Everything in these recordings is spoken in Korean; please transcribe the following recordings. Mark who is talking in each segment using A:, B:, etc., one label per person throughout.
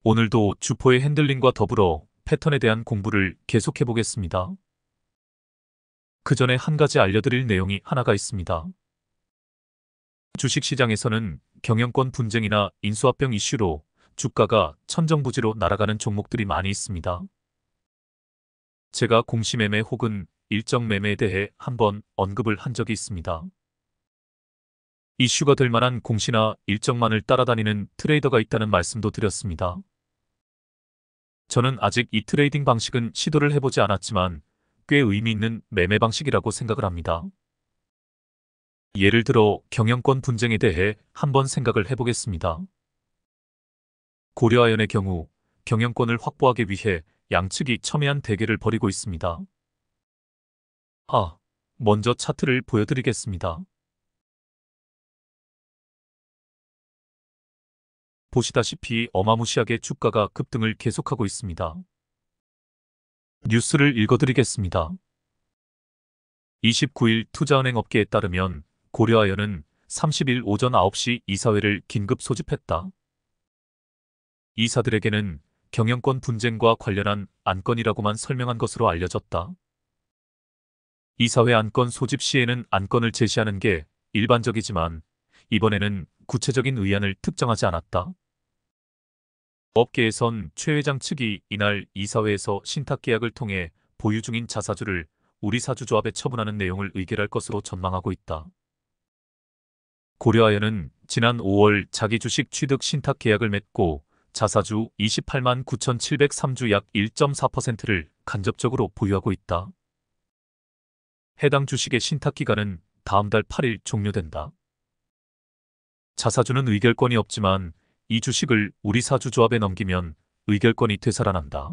A: 오늘도 주포의 핸들링과 더불어 패턴에 대한 공부를 계속해 보겠습니다. 그 전에 한 가지 알려드릴 내용이 하나가 있습니다. 주식시장에서는 경영권 분쟁이나 인수합병 이슈로 주가가 천정부지로 날아가는 종목들이 많이 있습니다. 제가 공시매매 혹은 일정 매매에 대해 한번 언급을 한 적이 있습니다. 이슈가 될 만한 공시나 일정만을 따라다니는 트레이더가 있다는 말씀도 드렸습니다. 저는 아직 이 트레이딩 방식은 시도를 해보지 않았지만 꽤 의미 있는 매매 방식이라고 생각을 합니다. 예를 들어 경영권 분쟁에 대해 한번 생각을 해보겠습니다. 고려아연의 경우 경영권을 확보하기 위해 양측이 첨예한 대결을 벌이고 있습니다. 먼저 차트를 보여드리겠습니다. 보시다시피 어마무시하게 주가가 급등을 계속하고 있습니다. 뉴스를 읽어드리겠습니다. 29일 투자은행 업계에 따르면 고려아연은 30일 오전 9시 이사회를 긴급 소집했다. 이사들에게는 경영권 분쟁과 관련한 안건이라고만 설명한 것으로 알려졌다. 이사회 안건 소집 시에는 안건을 제시하는 게 일반적이지만 이번에는 구체적인 의안을 특정하지 않았다. 업계에선 최 회장 측이 이날 이사회에서 신탁계약을 통해 보유 중인 자사주를 우리사주조합에 처분하는 내용을 의결할 것으로 전망하고 있다. 고려아연은 지난 5월 자기 주식 취득 신탁계약을 맺고 자사주 28만 9,703주 약 1.4%를 간접적으로 보유하고 있다. 해당 주식의 신탁기간은 다음 달 8일 종료된다. 자사주는 의결권이 없지만 이 주식을 우리사주조합에 넘기면 의결권이 되살아난다.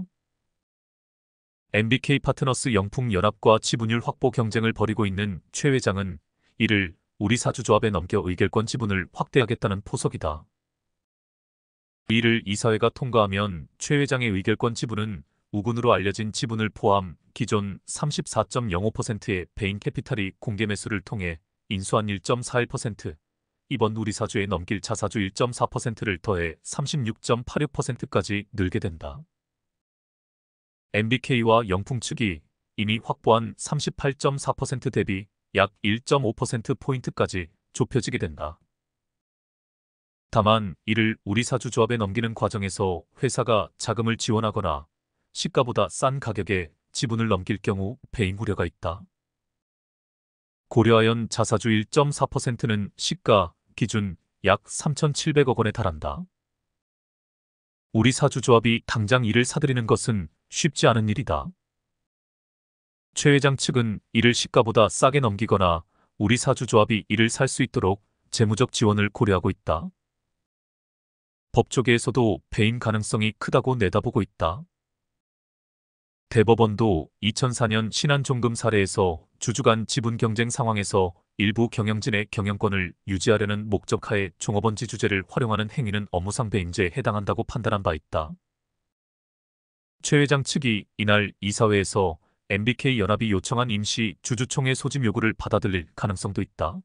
A: MBK 파트너스 영풍연합과 지분율 확보 경쟁을 벌이고 있는 최 회장은 이를 우리사주조합에 넘겨 의결권 지분을 확대하겠다는 포석이다. 이를 이사회가 통과하면 최 회장의 의결권 지분은 우군으로 알려진 지분을 포함 기존 34.05%의 베인 캐피탈이 공개 매수를 통해 인수한 1.41%, 이번 우리사주에 넘길 자사주 1.4%를 더해 36.86%까지 늘게 된다. MBK와 영풍 측이 이미 확보한 38.4% 대비 약 1.5%포인트까지 좁혀지게 된다. 다만 이를 우리사주조합에 넘기는 과정에서 회사가 자금을 지원하거나 시가보다 싼 가격에 지분을 넘길 경우 배임 우려가 있다. 고려아연 자사주 1.4%는 시가 기준 약 3,700억 원에 달한다. 우리사주조합이 당장 이를 사들이는 것은 쉽지 않은 일이다. 최 회장 측은 이를 시가보다 싸게 넘기거나 우리사주조합이 이를 살 수 있도록 재무적 지원을 고려하고 있다. 법조계에서도 배임 가능성이 크다고 내다보고 있다. 대법원도 2004년 신한종금 사례에서 주주 간 지분 경쟁 상황에서 일부 경영진의 경영권을 유지하려는 목적하에 종업원지 주제를 활용하는 행위는 업무상 배임죄에 해당한다고 판단한 바 있다. 최 회장 측이 이날 이사회에서 MBK 연합이 요청한 임시 주주총회 소집 요구를 받아들일 가능성도 있다.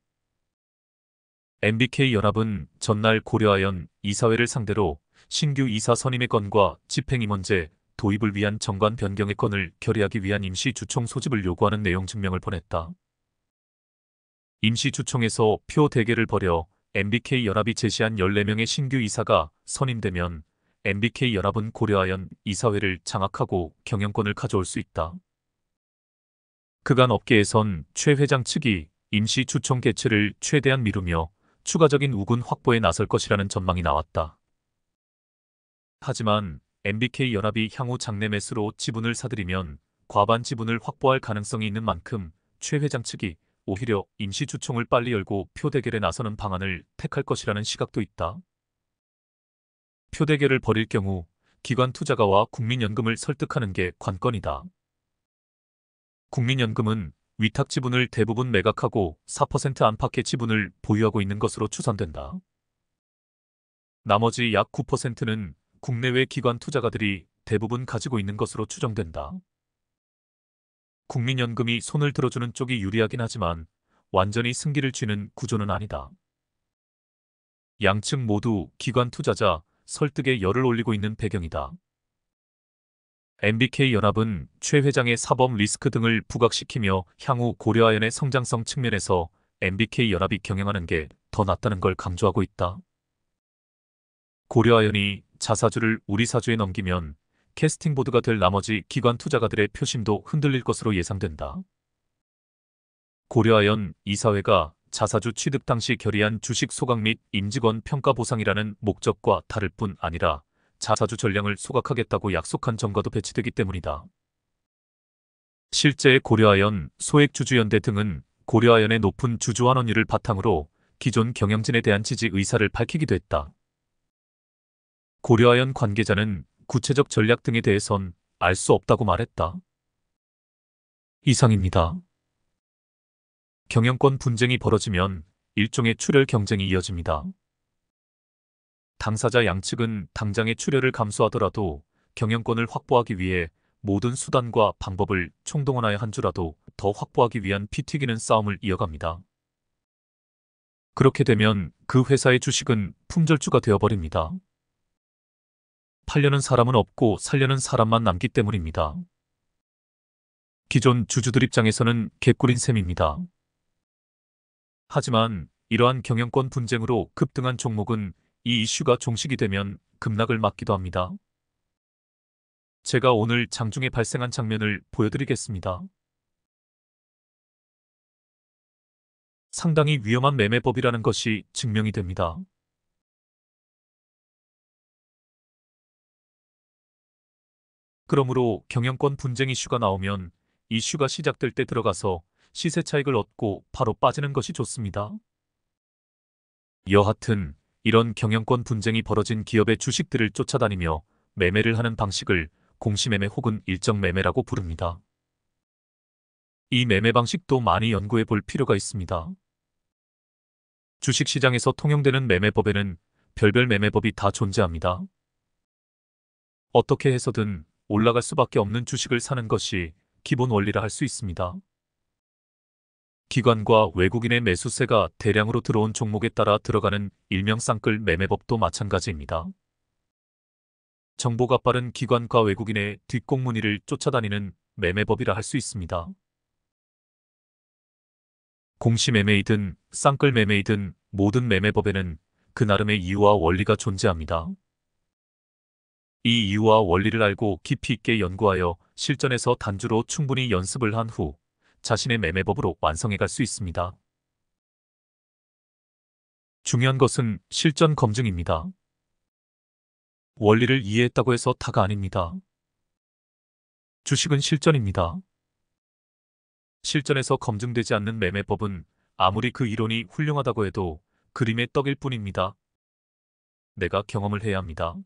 A: MBK 연합은 전날 고려아연 이사회를 상대로 신규 이사 선임의 건과 집행임원제 도입을 위한 정관 변경의 건을 결의하기 위한 임시 주총 소집을 요구하는 내용 증명을 보냈다. 임시 주총에서 표 대결을 벌여 MBK 연합이 제시한 14명의 신규 이사가 선임되면 MBK 연합은 고려아연 이사회를 장악하고 경영권을 가져올 수 있다. 그간 업계에선 최 회장 측이 임시 주총 개최를 최대한 미루며 추가적인 우군 확보에 나설 것이라는 전망이 나왔다. 하지만 MBK 연합이 향후 장내 매수로 지분을 사들이면 과반 지분을 확보할 가능성이 있는 만큼 최 회장 측이 오히려 임시 주총을 빨리 열고 표 대결에 나서는 방안을 택할 것이라는 시각도 있다. 표 대결을 벌일 경우 기관 투자가와 국민연금을 설득하는 게 관건이다. 국민연금은 위탁 지분을 대부분 매각하고 4% 안팎의 지분을 보유하고 있는 것으로 추산된다. 나머지 약 9%는 국내외 기관 투자가들이 대부분 가지고 있는 것으로 추정된다. 국민연금이 손을 들어주는 쪽이 유리하긴 하지만 완전히 승기를 쥐는 구조는 아니다. 양측 모두 기관 투자자, 설득에 열을 올리고 있는 배경이다. MBK연합은 최 회장의 사법 리스크 등을 부각시키며 향후 고려아연의 성장성 측면에서 MBK연합이 경영하는 게 더 낫다는 걸 강조하고 있다. 고려아연이 자사주를 우리사주에 넘기면 캐스팅보드가 될 나머지 기관 투자가들의 표심도 흔들릴 것으로 예상된다. 고려아연 이사회가 자사주 취득 당시 결의한 주식 소각 및 임직원 평가 보상이라는 목적과 다를 뿐 아니라 자사주 전량을 소각하겠다고 약속한 정과도 배치되기 때문이다. 실제 고려아연, 소액주주연대 등은 고려아연의 높은 주주 환원율을 바탕으로 기존 경영진에 대한 지지 의사를 밝히기도 했다. 고려아연 관계자는 구체적 전략 등에 대해선 알 수 없다고 말했다. 이상입니다. 경영권 분쟁이 벌어지면 일종의 출혈 경쟁이 이어집니다. 당사자 양측은 당장의 출혈을 감수하더라도 경영권을 확보하기 위해 모든 수단과 방법을 총동원하여 한 주라도 더 확보하기 위한 피 튀기는 싸움을 이어갑니다. 그렇게 되면 그 회사의 주식은 품절주가 되어버립니다. 팔려는 사람은 없고 살려는 사람만 남기 때문입니다. 기존 주주들 입장에서는 개꿀인 셈입니다. 하지만 이러한 경영권 분쟁으로 급등한 종목은 이 이슈가 종식이 되면 급락을 맞기도 합니다. 제가 오늘 장중에 발생한 장면을 보여드리겠습니다. 상당히 위험한 매매법이라는 것이 증명이 됩니다. 그러므로 경영권 분쟁 이슈가 나오면 이슈가 시작될 때 들어가서 시세 차익을 얻고 바로 빠지는 것이 좋습니다. 여하튼 이런 경영권 분쟁이 벌어진 기업의 주식들을 쫓아다니며 매매를 하는 방식을 공시매매 혹은 일정 매매라고 부릅니다. 이 매매 방식도 많이 연구해 볼 필요가 있습니다. 주식시장에서 통용되는 매매법에는 별별 매매법이 다 존재합니다. 어떻게 해서든 올라갈 수밖에 없는 주식을 사는 것이 기본 원리라 할 수 있습니다. 기관과 외국인의 매수세가 대량으로 들어온 종목에 따라 들어가는 일명 쌍끌 매매법도 마찬가지입니다. 정보가 빠른 기관과 외국인의 뒷공무니를 쫓아다니는 매매법이라 할 수 있습니다. 공시매매이든 쌍끌 매매이든 모든 매매법에는 그 나름의 이유와 원리가 존재합니다. 이 이유와 원리를 알고 깊이 있게 연구하여 실전에서 단주로 충분히 연습을 한 후 자신의 매매법으로 완성해 갈 수 있습니다. 중요한 것은 실전 검증입니다. 원리를 이해했다고 해서 다가 아닙니다. 주식은 실전입니다. 실전에서 검증되지 않는 매매법은 아무리 그 이론이 훌륭하다고 해도 그림의 떡일 뿐입니다. 내가 경험을 해야 합니다.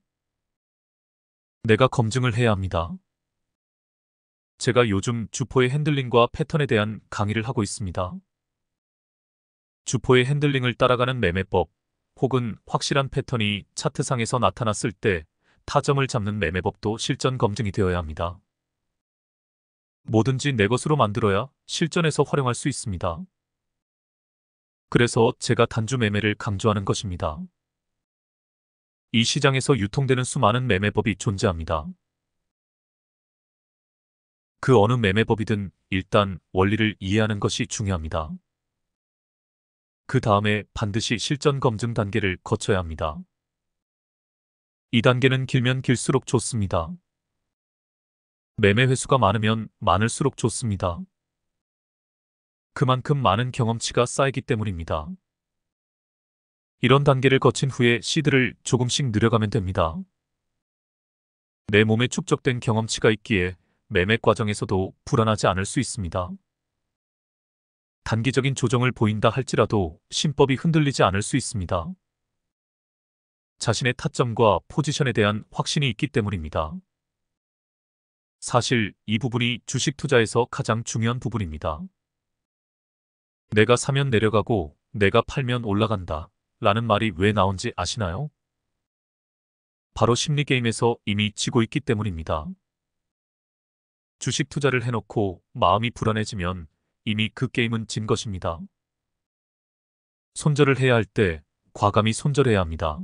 A: 내가 검증을 해야 합니다. 제가 요즘 주포의 핸들링과 패턴에 대한 강의를 하고 있습니다. 주포의 핸들링을 따라가는 매매법 혹은 확실한 패턴이 차트상에서 나타났을 때 타점을 잡는 매매법도 실전 검증이 되어야 합니다. 뭐든지 내 것으로 만들어야 실전에서 활용할 수 있습니다. 그래서 제가 단주 매매를 강조하는 것입니다. 이 시장에서 유통되는 수많은 매매법이 존재합니다. 그 어느 매매법이든 일단 원리를 이해하는 것이 중요합니다. 그 다음에 반드시 실전 검증 단계를 거쳐야 합니다. 이 단계는 길면 길수록 좋습니다. 매매 횟수가 많으면 많을수록 좋습니다. 그만큼 많은 경험치가 쌓이기 때문입니다. 이런 단계를 거친 후에 시드를 조금씩 늘려가면 됩니다. 내 몸에 축적된 경험치가 있기에 매매 과정에서도 불안하지 않을 수 있습니다. 단기적인 조정을 보인다 할지라도 신법이 흔들리지 않을 수 있습니다. 자신의 타점과 포지션에 대한 확신이 있기 때문입니다. 사실 이 부분이 주식 투자에서 가장 중요한 부분입니다. 내가 사면 내려가고 내가 팔면 올라간다 라는 말이 왜 나온지 아시나요? 바로 심리게임에서 이미 지고 있기 때문입니다. 주식 투자를 해놓고 마음이 불안해지면 이미 그 게임은 진 것입니다. 손절을 해야 할 때 과감히 손절해야 합니다.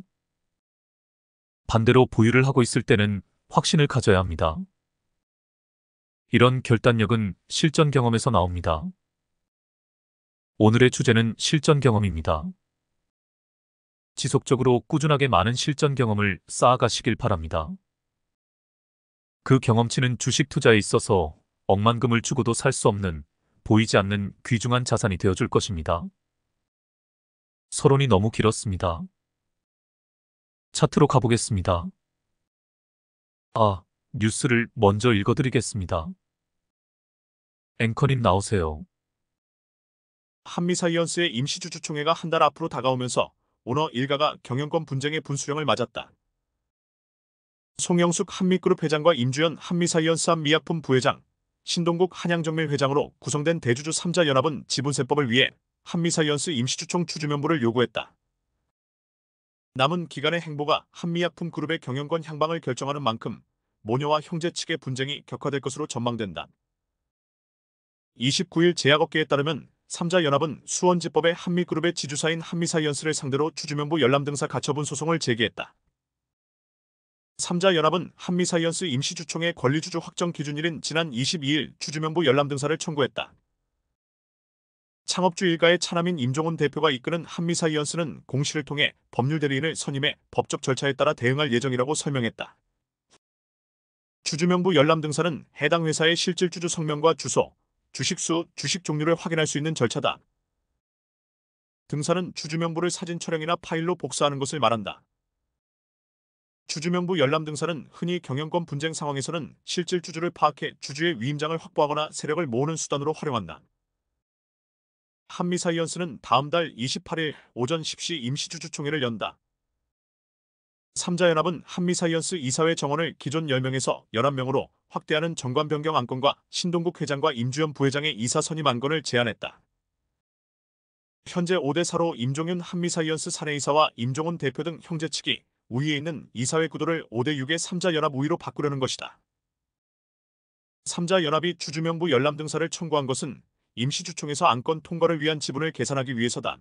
A: 반대로 보유를 하고 있을 때는 확신을 가져야 합니다. 이런 결단력은 실전 경험에서 나옵니다. 오늘의 주제는 실전 경험입니다. 지속적으로 꾸준하게 많은 실전 경험을 쌓아가시길 바랍니다. 그 경험치는 주식 투자에 있어서 억만금을 주고도 살 수 없는 보이지 않는 귀중한 자산이 되어줄 것입니다. 서론이 너무 길었습니다. 차트로 가보겠습니다. 뉴스를 먼저 읽어드리겠습니다. 앵커님 나오세요.
B: 한미사이언스의 임시주주총회가 한 달 앞으로 다가오면서 오너 일가가 경영권 분쟁의 분수령을 맞았다. 송영숙 한미그룹 회장과 임주연 한미사이언스 한미약품 부회장, 신동국 한양정밀 회장으로 구성된 대주주 3자 연합은 지분세법을 위해 한미사이언스 임시주총 추주면부를 요구했다. 남은 기간의 행보가 한미약품 그룹의 경영권 향방을 결정하는 만큼 모녀와 형제 측의 분쟁이 격화될 것으로 전망된다. 29일 제약업계에 따르면 3자 연합은 수원지법의 한미그룹의 지주사인 한미사이언스를 상대로 추주면부 열람 등사 가처분 소송을 제기했다. 3자 연합은 한미사이언스 임시주총의 권리주주 확정 기준일인 지난 22일 추주면부 열람 등사를 청구했다. 창업주 일가의 차남인 임종훈 대표가 이끄는 한미사이언스는 공시를 통해 법률 대리인을 선임해 법적 절차에 따라 대응할 예정이라고 설명했다. 추주면부 열람 등사는 해당 회사의 실질주주 성명과 주소, 주식수, 주식 종류를 확인할 수 있는 절차다. 등사는 추주명부를 사진 촬영이나 파일로 복사하는 것을 말한다. 추주명부 열람 등사는 흔히 경영권 분쟁 상황에서는 실질 주주를 파악해 주주의 위임장을 확보하거나 세력을 모으는 수단으로 활용한다. 한미사이언스는 다음 달 28일 오전 10시 임시주주총회를 연다. 3자연합은 한미사이언스 이사회 정원을 기존 10명에서 11명으로 확대하는 정관 변경 안건과 신동국 회장과 임주연 부회장의 이사 선임 안건을 제안했다. 현재 5대4로 임종윤 한미사이언스 사내이사와 임종훈 대표 등 형제 측이 우위에 있는 이사회 구도를 5대6의 3자연합 우위로 바꾸려는 것이다. 3자연합이 추주명부 열람 등사를 청구한 것은 임시주총에서 안건 통과를 위한 지분을 계산하기 위해서다.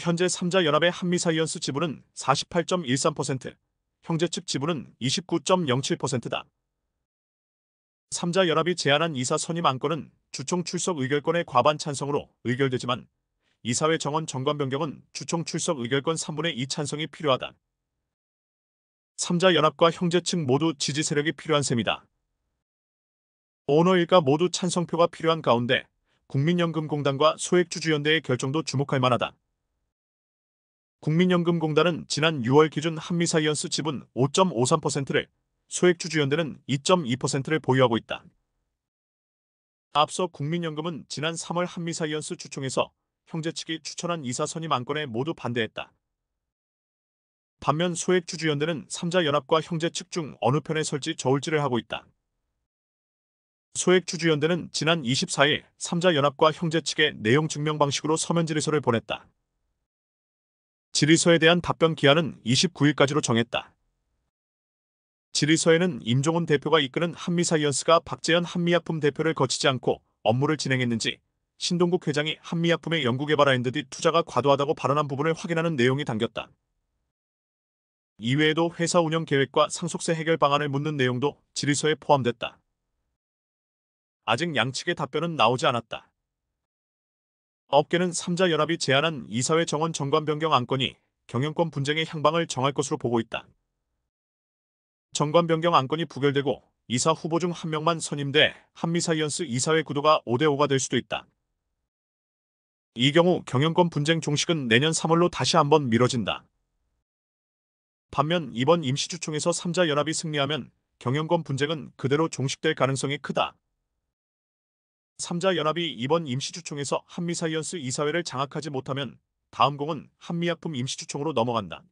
B: 현재 3자연합의 한미사이언스 지분은 48.13%, 형제 측 지분은 29.07%다. 3자연합이 제안한 이사 선임 안건은 주총 출석 의결권의 과반 찬성으로 의결되지만 이사회 정원 정관 변경은 주총 출석 의결권 3분의 2 찬성이 필요하다. 3자연합과 형제 측 모두 지지 세력이 필요한 셈이다. 오너 일가 모두 찬성표가 필요한 가운데 국민연금공단과 소액주주연대의 결정도 주목할 만하다. 국민연금공단은 지난 6월 기준 한미사이언스 지분 5.53%를, 소액주주연대는 2.2%를 보유하고 있다. 앞서 국민연금은 지난 3월 한미사이언스 주총에서 형제 측이 추천한 이사 선임 안건에 모두 반대했다. 반면 소액주주연대는 3자연합과 형제 측 중 어느 편에 설지 저울질을 하고 있다. 소액주주연대는 지난 24일 3자연합과 형제 측에 내용 증명 방식으로 서면 질의서를 보냈다. 질의서에 대한 답변 기한은 29일까지로 정했다. 질의서에는 임종훈 대표가 이끄는 한미사이언스가 박재현 한미약품 대표를 거치지 않고 업무를 진행했는지, 신동국 회장이 한미약품의 연구개발 R&D 투자가 과도하다고 발언한 부분을 확인하는 내용이 담겼다. 이외에도 회사 운영 계획과 상속세 해결 방안을 묻는 내용도 질의서에 포함됐다. 아직 양측의 답변은 나오지 않았다. 업계는 3자연합이 제안한 이사회 정원 정관 변경 안건이 경영권 분쟁의 향방을 정할 것으로 보고 있다. 정관 변경 안건이 부결되고 이사 후보 중 한 명만 선임돼 한미사이언스 이사회 구도가 5대5가 될 수도 있다. 이 경우 경영권 분쟁 종식은 내년 3월로 다시 한번 미뤄진다. 반면 이번 임시주총에서 3자연합이 승리하면 경영권 분쟁은 그대로 종식될 가능성이 크다. 3자연합이 이번 임시주총에서 한미사이언스 이사회를 장악하지 못하면 다음 공은 한미약품 임시주총으로 넘어간다.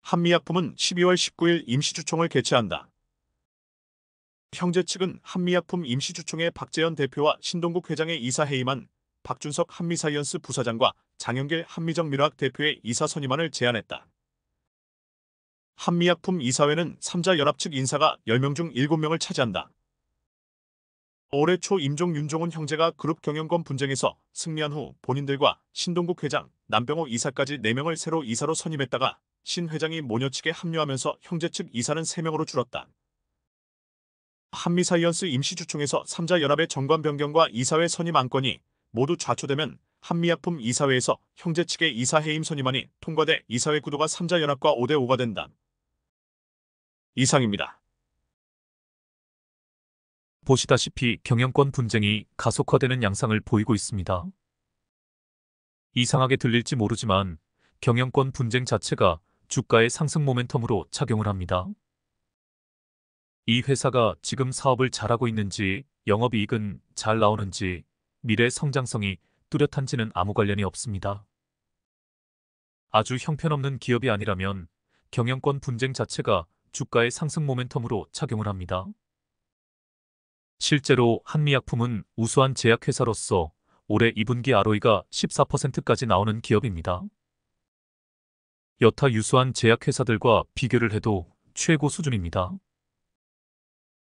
B: 한미약품은 12월 19일 임시주총을 개최한다. 형제 측은 한미약품 임시주총에 박재현 대표와 신동국 회장의 이사 해임안, 박준석 한미사이언스 부사장과 장영길 한미정밀화학 대표의 이사 선임안을 제안했다. 한미약품 이사회는 3자연합 측 인사가 10명 중 7명을 차지한다. 올해 초 임종 윤종훈 형제가 그룹 경영권 분쟁에서 승리한 후 본인들과 신동국 회장, 남병호 이사까지 4명을 새로 이사로 선임했다가 신 회장이 모녀 측에 합류하면서 형제 측 이사는 3명으로 줄었다. 한미사이언스 임시주총에서 3자 연합의 정관 변경과 이사회 선임 안건이 모두 좌초되면 한미약품 이사회에서 형제 측의 이사 해임 선임안이 통과돼 이사회 구도가 3자 연합과 5대5가 된다. 이상입니다.
A: 보시다시피 경영권 분쟁이 가속화되는 양상을 보이고 있습니다. 이상하게 들릴지 모르지만 경영권 분쟁 자체가 주가의 상승 모멘텀으로 작용을 합니다. 이 회사가 지금 사업을 잘하고 있는지, 영업이익은 잘 나오는지, 미래 성장성이 뚜렷한지는 아무 관련이 없습니다. 아주 형편없는 기업이 아니라면 경영권 분쟁 자체가 주가의 상승 모멘텀으로 작용을 합니다. 실제로 한미약품은 우수한 제약회사로서 올해 2분기 ROE가 14%까지 나오는 기업입니다. 여타 유수한 제약회사들과 비교를 해도 최고 수준입니다.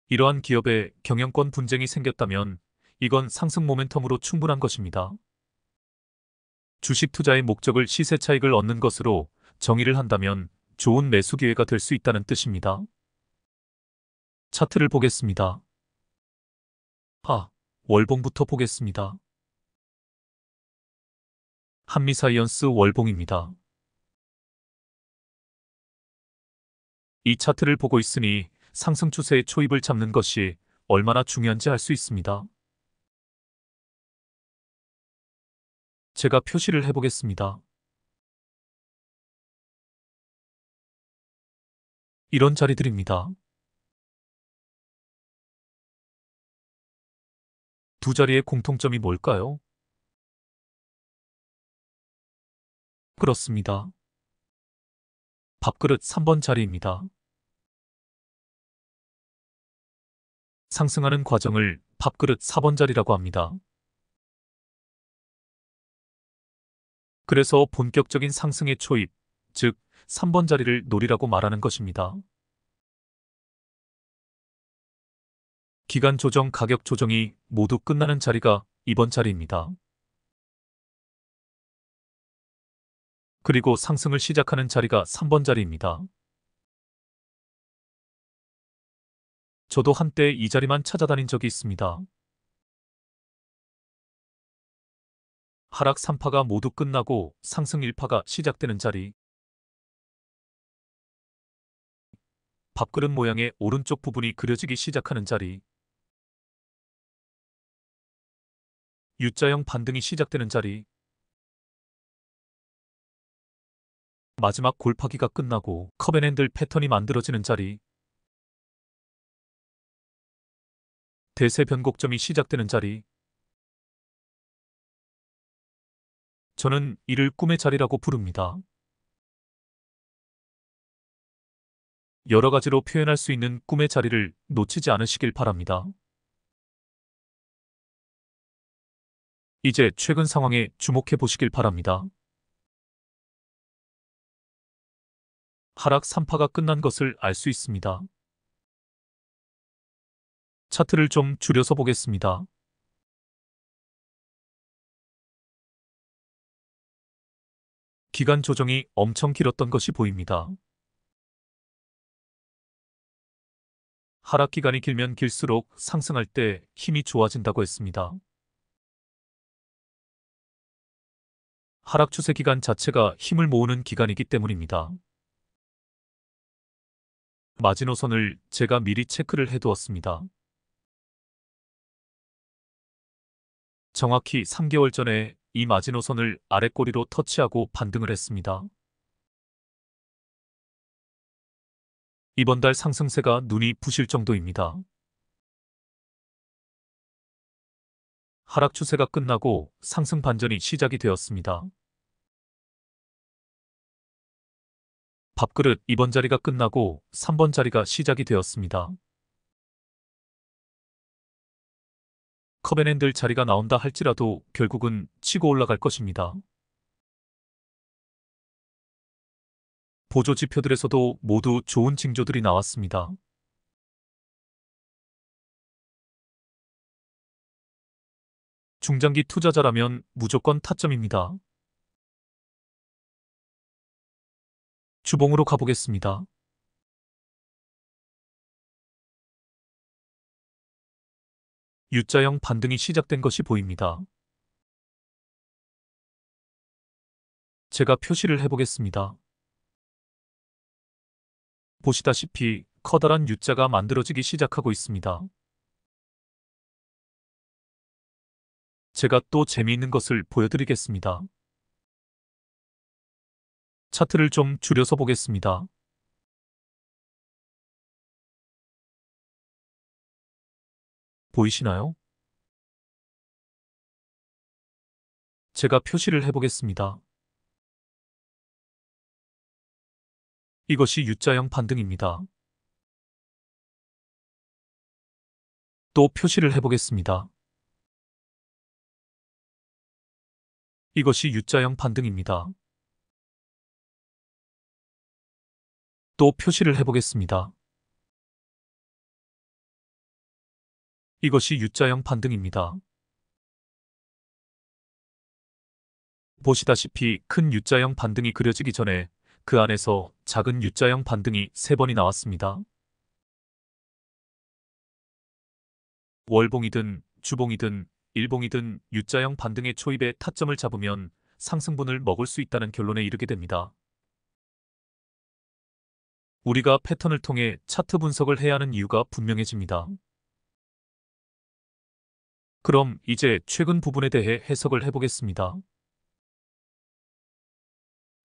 A: 이러한 기업에 경영권 분쟁이 생겼다면 이건 상승 모멘텀으로 충분한 것입니다. 주식 투자의 목적을 시세 차익을 얻는 것으로 정의를 한다면 좋은 매수 기회가 될 수 있다는 뜻입니다. 차트를 보겠습니다. 월봉부터 보겠습니다. 한미사이언스 월봉입니다. 이 차트를 보고 있으니 상승 추세의 초입을 잡는 것이 얼마나 중요한지 알 수 있습니다. 제가 표시를 해보겠습니다. 이런 자리들입니다. 두 자리의 공통점이 뭘까요? 그렇습니다. 밥그릇 3번 자리입니다. 상승하는 과정을 밥그릇 4번 자리라고 합니다. 그래서 본격적인 상승의 초입, 즉 3번 자리를 노리라고 말하는 것입니다. 기간 조정, 가격 조정이 모두 끝나는 자리가 이번 자리입니다. 그리고 상승을 시작하는 자리가 3번 자리입니다. 저도 한때 이 자리만 찾아다닌 적이 있습니다. 하락 3파가 모두 끝나고 상승 1파가 시작되는 자리. 밥그릇 모양의 오른쪽 부분이 그려지기 시작하는 자리. U자형 반등이 시작되는 자리. 마지막 골파기가 끝나고 컵앤핸들 패턴이 만들어지는 자리. 대세 변곡점이 시작되는 자리. 저는 이를 꿈의 자리라고 부릅니다. 여러 가지로 표현할 수 있는 꿈의 자리를 놓치지 않으시길 바랍니다. 이제 최근 상황에 주목해 보시길 바랍니다. 하락 3파가 끝난 것을 알 수 있습니다. 차트를 좀 줄여서 보겠습니다. 기간 조정이 엄청 길었던 것이 보입니다. 하락 기간이 길면 길수록 상승할 때 힘이 좋아진다고 했습니다. 하락 추세 기간 자체가 힘을 모으는 기간이기 때문입니다. 마지노선을 제가 미리 체크를 해두었습니다. 정확히 3개월 전에 이 마지노선을 아랫꼬리로 터치하고 반등을 했습니다. 이번 달 상승세가 눈이 부실 정도입니다. 하락 추세가 끝나고 상승 반전이 시작이 되었습니다. 밥그릇 2번 자리가 끝나고 3번 자리가 시작이 되었습니다. 컵앤핸들 자리가 나온다 할지라도 결국은 치고 올라갈 것입니다. 보조 지표들에서도 모두 좋은 징조들이 나왔습니다. 중장기 투자자라면 무조건 타점입니다. 주봉으로 가보겠습니다. U자형 반등이 시작된 것이 보입니다. 제가 표시를 해보겠습니다. 보시다시피 커다란 U자가 만들어지기 시작하고 있습니다. 제가 또 재미있는 것을 보여드리겠습니다. 차트를 좀 줄여서 보겠습니다. 보이시나요? 제가 표시를 해보겠습니다. 이것이 U자형 반등입니다. 또 표시를 해보겠습니다. 이것이 U자형 반등입니다. 또 표시를 해보겠습니다. 이것이 U자형 반등입니다. 보시다시피 큰 U자형 반등이 그려지기 전에 그 안에서 작은 U자형 반등이 3번이 나왔습니다. 월봉이든 주봉이든 일봉이든 U자형 반등의 초입에 타점을 잡으면 상승분을 먹을 수 있다는 결론에 이르게 됩니다. 우리가 패턴을 통해 차트 분석을 해야 하는 이유가 분명해집니다. 그럼 이제 최근 부분에 대해 해석을 해보겠습니다.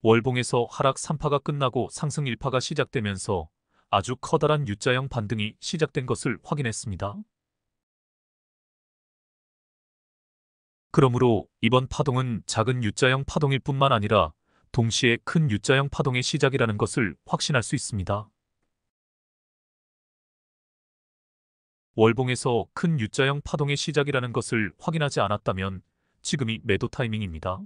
A: 월봉에서 하락 3파가 끝나고 상승 1파가 시작되면서 아주 커다란 U자형 반등이 시작된 것을 확인했습니다. 그러므로 이번 파동은 작은 U자형 파동일 뿐만 아니라 동시에 큰 U자형 파동의 시작이라는 것을 확신할 수 있습니다. 월봉에서 큰 U자형 파동의 시작이라는 것을 확인하지 않았다면 지금이 매도 타이밍입니다.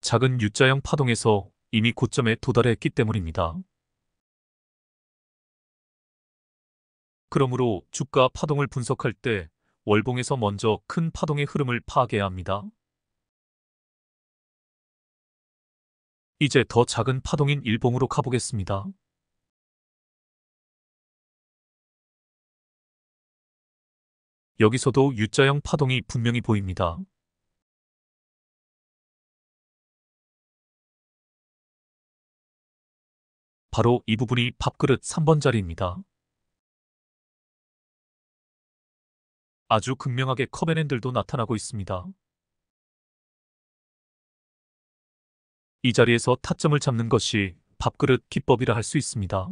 A: 작은 U자형 파동에서 이미 고점에 도달해 있기 때문입니다. 그러므로 주가 파동을 분석할 때 월봉에서 먼저 큰 파동의 흐름을 파악해야 합니다. 이제 더 작은 파동인 일봉으로 가보겠습니다. 여기서도 U자형 파동이 분명히 보입니다. 바로 이 부분이 밥그릇 3번 자리입니다. 아주 극명하게 커벤앤들도 나타나고 있습니다. 이 자리에서 타점을 잡는 것이 밥그릇 기법이라 할 수 있습니다.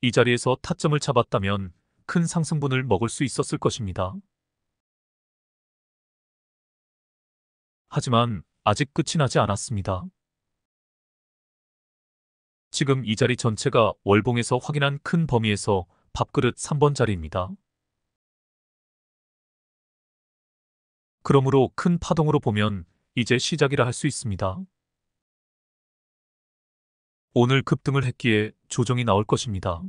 A: 이 자리에서 타점을 잡았다면 큰 상승분을 먹을 수 있었을 것입니다. 하지만 아직 끝이 나지 않았습니다. 지금 이 자리 전체가 월봉에서 확인한 큰 범위에서 밥그릇 3번 자리입니다. 그러므로 큰 파동으로 보면 이제 시작이라 할 수 있습니다. 오늘 급등을 했기에 조정이 나올 것입니다.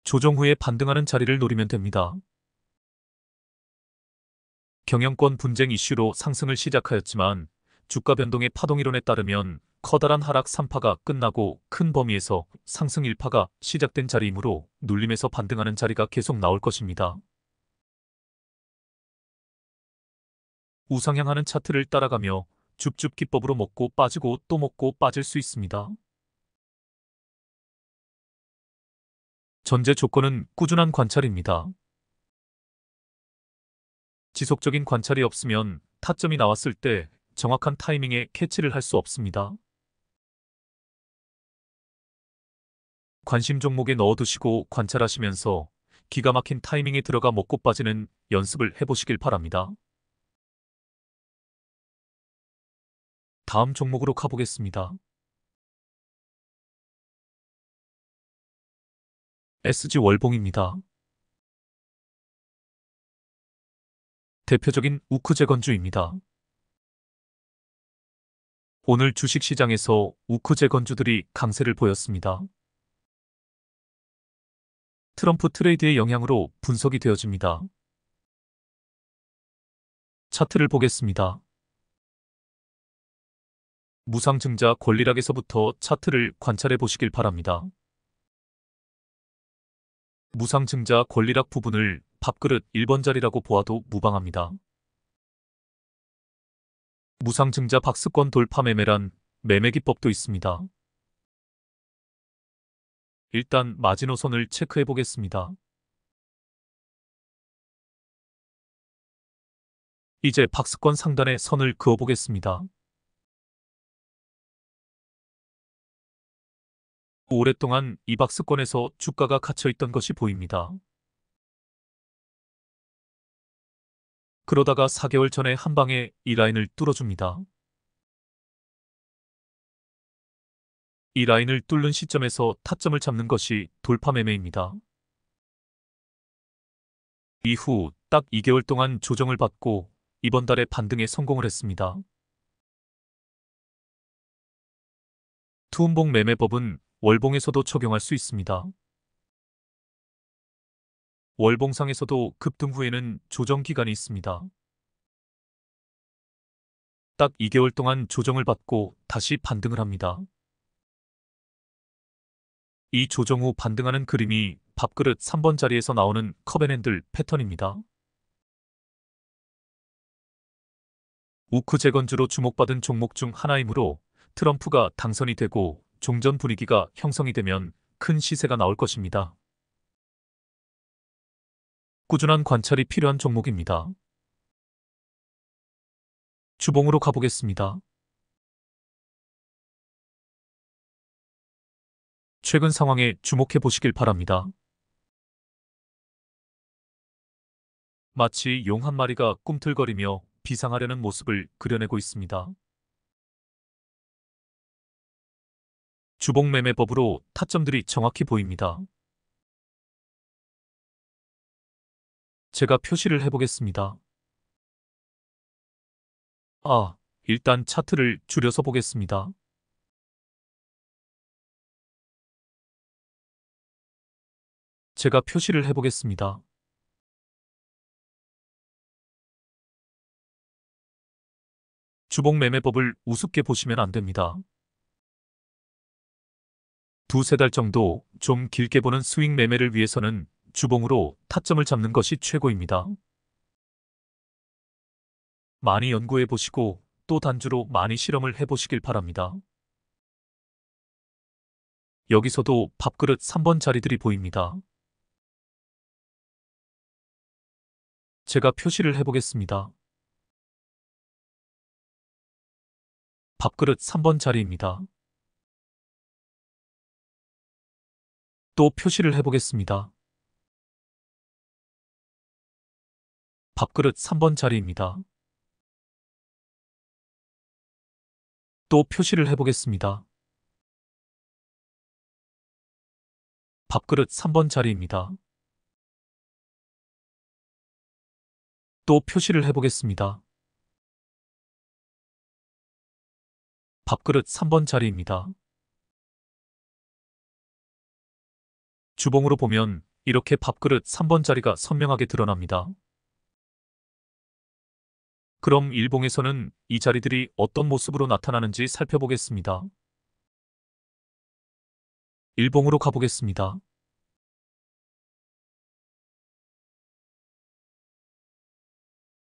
A: 조정 후에 반등하는 자리를 노리면 됩니다. 경영권 분쟁 이슈로 상승을 시작하였지만 주가 변동의 파동이론에 따르면 커다란 하락 3파가 끝나고 큰 범위에서 상승 1파가 시작된 자리이므로 눌림에서 반등하는 자리가 계속 나올 것입니다. 우상향하는 차트를 따라가며 줍줍 기법으로 먹고 빠지고 또 먹고 빠질 수 있습니다. 전제 조건은 꾸준한 관찰입니다. 지속적인 관찰이 없으면 타점이 나왔을 때 정확한 타이밍에 캐치를 할 수 없습니다. 관심 종목에 넣어두시고 관찰하시면서 기가 막힌 타이밍에 들어가 먹고 빠지는 연습을 해보시길 바랍니다. 다음 종목으로 가보겠습니다. SG 월봉입니다. 대표적인 우크 재건주입니다. 오늘 주식시장에서 우크 재건주들이 강세를 보였습니다. 트럼프 트레이드의 영향으로 분석이 되어집니다. 차트를 보겠습니다. 무상증자 권리락에서부터 차트를 관찰해 보시길 바랍니다. 무상증자 권리락 부분을 밥그릇 1번 자리라고 보아도 무방합니다. 무상증자 박스권 돌파 매매란 매매 기법도 있습니다. 일단 마지노선을 체크해 보겠습니다. 이제 박스권 상단에 선을 그어 보겠습니다. 오랫동안 이 박스권에서 주가가 갇혀 있던 것이 보입니다. 그러다가 4개월 전에 한 방에 이 라인을 뚫어줍니다. 이 라인을 뚫는 시점에서 타점을 잡는 것이 돌파 매매입니다. 이후 딱 2개월 동안 조정을 받고 이번 달에 반등에 성공을 했습니다. 투음봉 매매법은 월봉에서도 적용할 수 있습니다. 월봉상에서도 급등 후에는 조정 기간이 있습니다. 딱 2개월 동안 조정을 받고 다시 반등을 합니다. 이 조정 후 반등하는 그림이 밥그릇 3번 자리에서 나오는 컵앤핸들 패턴입니다. 우크 재건주로 주목받은 종목 중 하나이므로 트럼프가 당선이 되고 종전 분위기가 형성이 되면 큰 시세가 나올 것입니다. 꾸준한 관찰이 필요한 종목입니다. 주봉으로 가보겠습니다. 최근 상황에 주목해 보시길 바랍니다. 마치 용 한 마리가 꿈틀거리며 비상하려는 모습을 그려내고 있습니다. 주봉 매매법으로 타점들이 정확히 보입니다. 제가 표시를 해보겠습니다. 일단 차트를 줄여서 보겠습니다. 제가 표시를 해보겠습니다. 주봉 매매법을 우습게 보시면 안 됩니다. 두세 달 정도 좀 길게 보는 스윙 매매를 위해서는 주봉으로 타점을 잡는 것이 최고입니다. 많이 연구해 보시고 또 단주로 많이 실험을 해 보시길 바랍니다. 여기서도 밥그릇 3번 자리들이 보입니다. 제가 표시를 해보겠습니다. 밥그릇 3번 자리입니다. 또 표시를 해보겠습니다. 밥그릇 3번 자리입니다. 또 표시를 해보겠습니다. 밥그릇 3번 자리입니다. 또 표시를 해보겠습니다. 밥그릇 3번 자리입니다. 주봉으로 보면 이렇게 밥그릇 3번 자리가 선명하게 드러납니다. 그럼 일봉에서는 이 자리들이 어떤 모습으로 나타나는지 살펴보겠습니다. 일봉으로 가보겠습니다.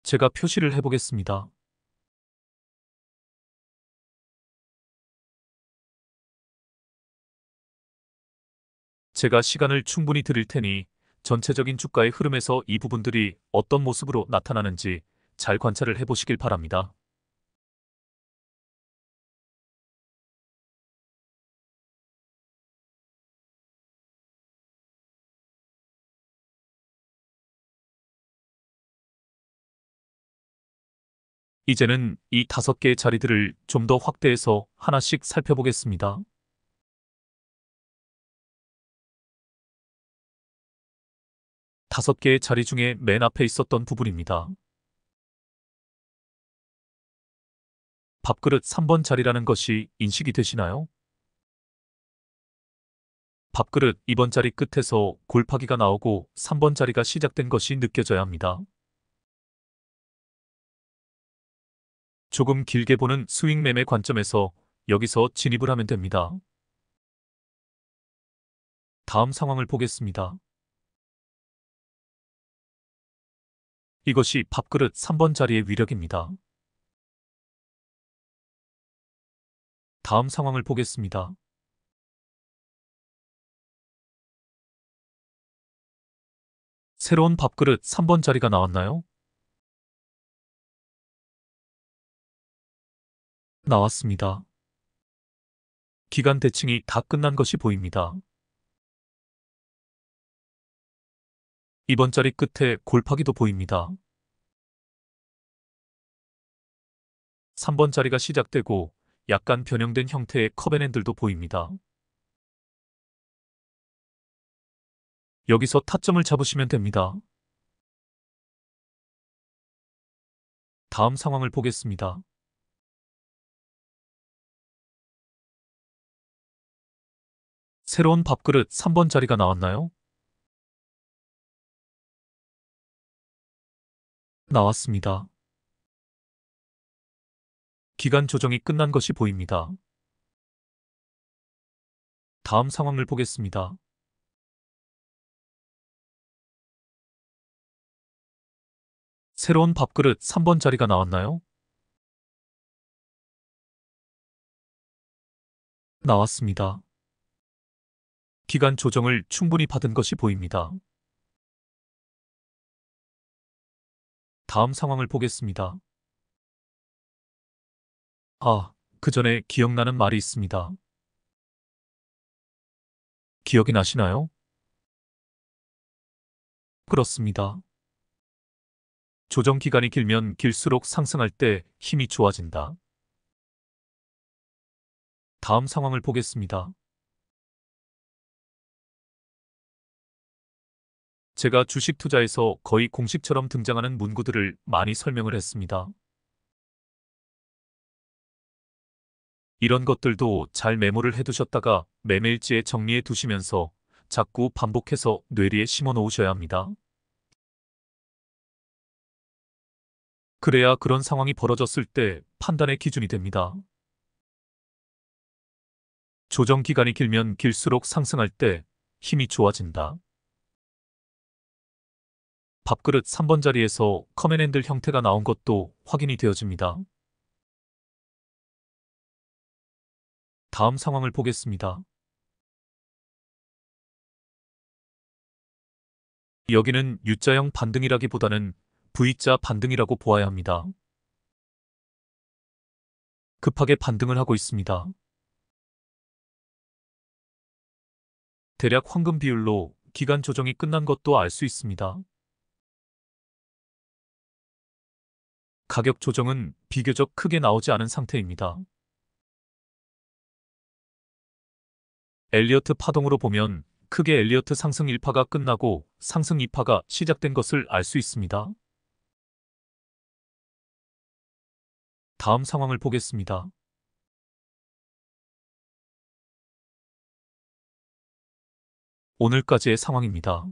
A: 제가 표시를 해보겠습니다. 제가 시간을 충분히 드릴 테니 전체적인 주가의 흐름에서 이 부분들이 어떤 모습으로 나타나는지 잘 관찰을 해보시길 바랍니다. 이제는 이 5개의 자리들을 좀 더 확대해서 하나씩 살펴보겠습니다. 5개의 자리 중에 맨 앞에 있었던 부분입니다. 밥그릇 3번 자리라는 것이 인식이 되시나요? 밥그릇 2번 자리 끝에서 골파기가 나오고 3번 자리가 시작된 것이 느껴져야 합니다. 조금 길게 보는 스윙 매매 관점에서 여기서 진입을 하면 됩니다. 다음 상황을 보겠습니다. 이것이 밥그릇 3번 자리의 위력입니다. 다음 상황을 보겠습니다. 새로운 밥그릇 3번 자리가 나왔나요? 나왔습니다. 기간 대칭이 다 끝난 것이 보입니다. 이번 자리 끝에 골파기도 보입니다. 3번 자리가 시작되고 약간 변형된 형태의 컵앤핸들도 보입니다. 여기서 타점을 잡으시면 됩니다. 다음 상황을 보겠습니다. 새로운 밥그릇 3번 자리가 나왔나요? 나왔습니다. 기간 조정이 끝난 것이 보입니다. 다음 상황을 보겠습니다. 새로운 밥그릇 3번 자리가 나왔나요? 나왔습니다. 기간 조정을 충분히 받은 것이 보입니다. 다음 상황을 보겠습니다. 그 전에 기억나는 말이 있습니다. 기억이 나시나요? 그렇습니다. 조정 기간이 길면 길수록 상승할 때 힘이 좋아진다. 다음 상황을 보겠습니다. 제가 주식 투자에서 거의 공식처럼 등장하는 문구들을 많이 설명을 했습니다. 이런 것들도 잘 메모를 해두셨다가 매매일지에 정리해 두시면서 자꾸 반복해서 뇌리에 심어 놓으셔야 합니다. 그래야 그런 상황이 벌어졌을 때 판단의 기준이 됩니다. 조정 기간이 길면 길수록 상승할 때 힘이 좋아진다. 밥그릇 3번 자리에서 컴앤핸들 형태가 나온 것도 확인이 되어집니다. 다음 상황을 보겠습니다. 여기는 U자형 반등이라기보다는 V자 반등이라고 보아야 합니다. 급하게 반등을 하고 있습니다. 대략 황금 비율로 기간 조정이 끝난 것도 알 수 있습니다. 가격 조정은 비교적 크게 나오지 않은 상태입니다. 엘리어트 파동으로 보면 크게 엘리어트 상승 1파가 끝나고 상승 2파가 시작된 것을 알 수 있습니다. 다음 상황을 보겠습니다. 오늘까지의 상황입니다.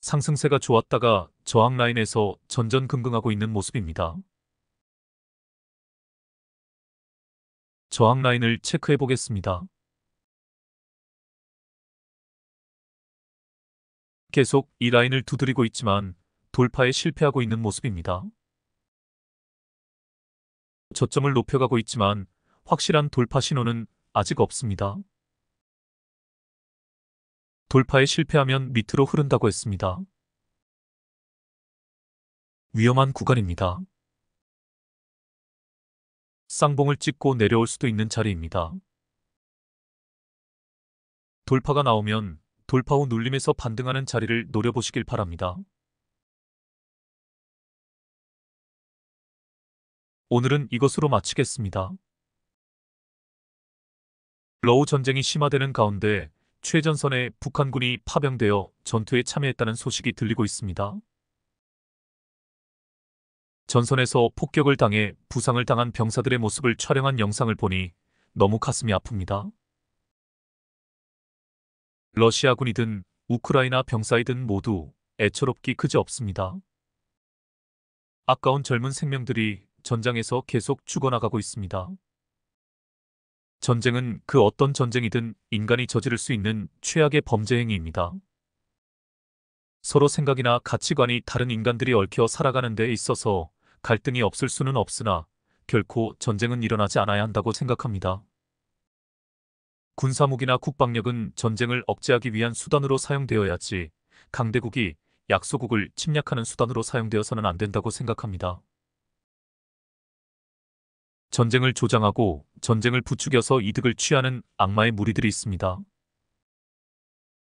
A: 상승세가 좋았다가 저항 라인에서 전전긍긍하고 있는 모습입니다. 저항 라인을 체크해 보겠습니다. 계속 이 라인을 두드리고 있지만 돌파에 실패하고 있는 모습입니다. 저점을 높여가고 있지만 확실한 돌파 신호는 아직 없습니다. 돌파에 실패하면 밑으로 흐른다고 했습니다. 위험한 구간입니다. 쌍봉을 찍고 내려올 수도 있는 자리입니다. 돌파가 나오면 돌파 후 눌림에서 반등하는 자리를 노려보시길 바랍니다. 오늘은 이것으로 마치겠습니다. 러우 전쟁이 심화되는 가운데 최전선에 북한군이 파병되어 전투에 참여했다는 소식이 들리고 있습니다. 전선에서 폭격을 당해 부상을 당한 병사들의 모습을 촬영한 영상을 보니 너무 가슴이 아픕니다. 러시아군이든 우크라이나 병사이든 모두 애처롭기 그지없습니다. 아까운 젊은 생명들이 전장에서 계속 죽어나가고 있습니다. 전쟁은 그 어떤 전쟁이든 인간이 저지를 수 있는 최악의 범죄 행위입니다. 서로 생각이나 가치관이 다른 인간들이 얽혀 살아가는 데 있어서 갈등이 없을 수는 없으나 결코 전쟁은 일어나지 않아야 한다고 생각합니다. 군사무기나 국방력은 전쟁을 억제하기 위한 수단으로 사용되어야지 강대국이 약소국을 침략하는 수단으로 사용되어서는 안 된다고 생각합니다. 전쟁을 조장하고 전쟁을 부추겨서 이득을 취하는 악마의 무리들이 있습니다.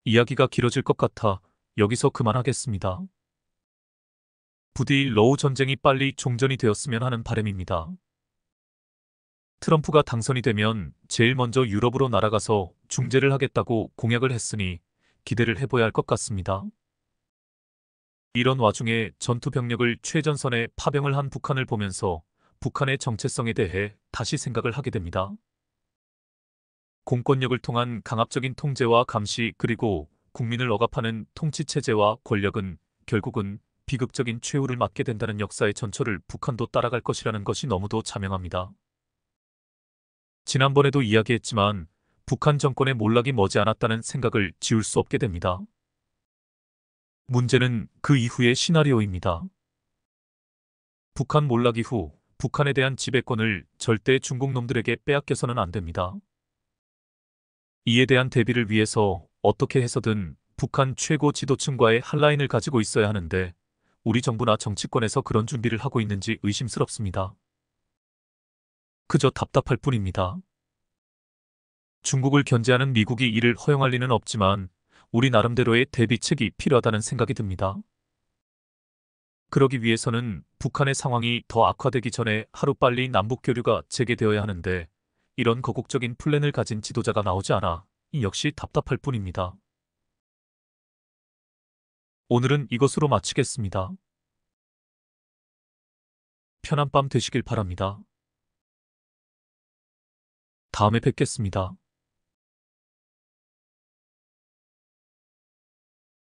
A: 이야기가 길어질 것 같아 여기서 그만하겠습니다. 부디 러우 전쟁이 빨리 종전이 되었으면 하는 바람입니다. 트럼프가 당선이 되면 제일 먼저 유럽으로 날아가서 중재를 하겠다고 공약을 했으니 기대를 해봐야 할 것 같습니다. 이런 와중에 전투 병력을 최전선에 파병을 한 북한을 보면서 북한의 정체성에 대해 다시 생각을 하게 됩니다. 공권력을 통한 강압적인 통제와 감시 그리고 국민을 억압하는 통치체제와 권력은 결국은 비극적인 최후를 맞게 된다는 역사의 전철을 북한도 따라갈 것이라는 것이 너무도 자명합니다. 지난번에도 이야기했지만 북한 정권의 몰락이 머지않았다는 생각을 지울 수 없게 됩니다. 문제는 그 이후의 시나리오입니다. 북한 몰락 이후 북한에 대한 지배권을 절대 중국 놈들에게 빼앗겨서는 안 됩니다. 이에 대한 대비를 위해서 어떻게 해서든 북한 최고 지도층과의 한라인을 가지고 있어야 하는데 우리 정부나 정치권에서 그런 준비를 하고 있는지 의심스럽습니다. 그저 답답할 뿐입니다. 중국을 견제하는 미국이 이를 허용할 리는 없지만 우리 나름대로의 대비책이 필요하다는 생각이 듭니다. 그러기 위해서는 북한의 상황이 더 악화되기 전에 하루빨리 남북교류가 재개되어야 하는데 이런 거국적인 플랜을 가진 지도자가 나오지 않아 역시 답답할 뿐입니다. 오늘은 이것으로 마치겠습니다. 편한 밤 되시길 바랍니다. 다음에 뵙겠습니다.